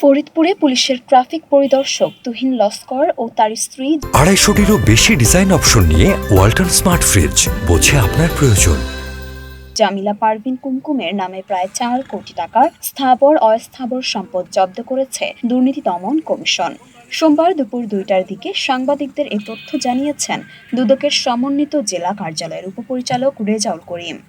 ফরিদপুরে পুলিশের ট্রাফিক পরিদর্শক তুহিন লস্কর ও তার স্ত্রী 250-টিরও বেশি ডিজাইন অপশন নিয়ে ওয়ালটন স্মার্ট ফ্রিজ, বোঝে আপনার প্রয়োজন। জামিলা পারভিন কুমকুমের নামে প্রায় 4 কোটি টাকার স্থাবর অস্থাবর সম্পদ জব্দ করেছে দুর্নীতি দমন কমিশন। সোমবার দুপুর 2টার দিকে সাংবাদিকদের এ তথ্য জানিয়েছেন দুদকের সমন্বিত জেলা কার্যালয়ের উপপরিচালক রেজাউল করিম।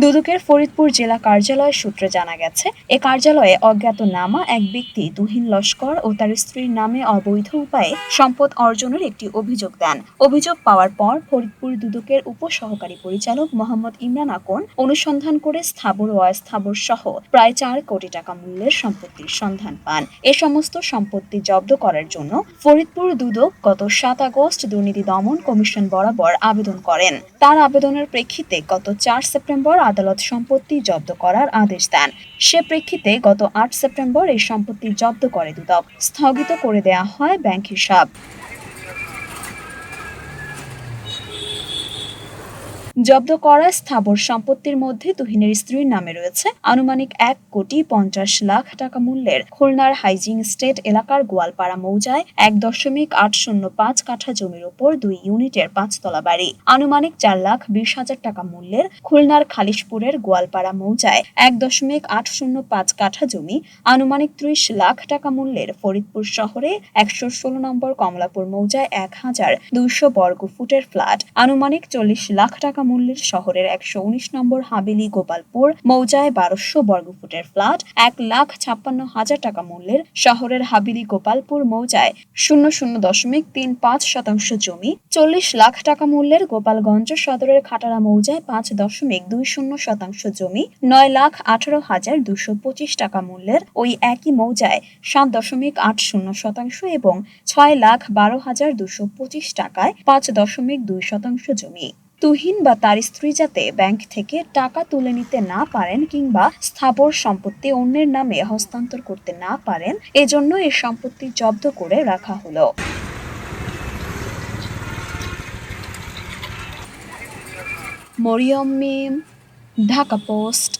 দুদকের ফরিদপুর জেলা কার্যালয় সূত্রে জানা গেছে, এ কার্যালয়ে অজ্ঞাতনামা এক ব্যক্তি তুহিন লস্কর ও তার স্ত্রীর নামে অবৈধ উপায়ে সম্পদ অর্জনের একটি অভিযোগ দেন। অভিযোগ পাওয়ার পর ফরিদপুর দুদকের উপসহকারী পরিচালক মোহাম্মদ ইমরান আকন অনুসন্ধান করে স্থাবর ও অস্থাবর সহ প্রায় 4 কোটি টাকা মূল্যের সম্পত্তির সন্ধান পান। এ সমস্ত সম্পত্তি জব্দ করার জন্য ফরিদপুর দুদক গত 7 আগস্ট দুর্নীতি দমন কমিশন বরাবর আবেদন করেন। তার আবেদনের প্রেক্ষিতে গত 4 সেপ্টেম্বর আদালত সম্পত্তি জব্দ করার আদেশ দেন। সে প্রেক্ষিতে গত 8 সেপ্টেম্বর এই সম্পত্তি জব্দ করে দুদক। স্থগিত করে দেয়া হয় ব্যাংক হিসাব। জব্দ করা স্থাবর সম্পত্তির মধ্যে তুহিনের স্ত্রীর নামে রয়েছে আনুমানিক 1,50,00,000 টাকা মূল্যের খুলনার হাইজিং স্টেট এলাকার গোয়ালপাড়া মৌজায় 1.805 কাঠা জমির উপর 2 ইউনিটের 5 তলা বাড়ি, আনুমানিক 4,20,000 টাকা মূল্যের খুলনার খালিশপুরের গোয়ালপাড়া মৌজায় 1.805 কাঠা জমি, আনুমানিক 30 লাখ টাকা মূল্যের ফরিদপুর শহরে 116 নম্বর কমলাপুর মৌজায় 1,200 বর্গ ফুটের ফ্ল্যাট, আনুমানিক 40 লাখ টাকা মূল্যের শহরের 119 নম্বর হাবিলি গোপালপুর মৌজায় 1200 বর্গফুটের ফ্ল্যাট, 1,56,000 টাকা মূল্যের শহরের হাবিলি গোপালপুর মৌজায় 00.35% জমি, 40 লাখ টাকা মূল্যের গোপালগঞ্জ সদরের খাটারা মৌজায় 5.20% জমি, 9,18,225 টাকা মূল্যের ওই একই মৌজায় 7.80% এবং 6,12,225 টাকায় 5.2% জমি। তুহিন বা তার স্ত্রী যাতে ব্যাংক থেকে টাকা তুলে নিতে না পারেন কিংবা স্থাবর সম্পত্তি অন্যের নামে হস্তান্তর করতে না পারেন, এজন্য এই সম্পত্তি জব্দ করে রাখা হলো। মরিয়ম মিম, ঢাকা পোস্ট।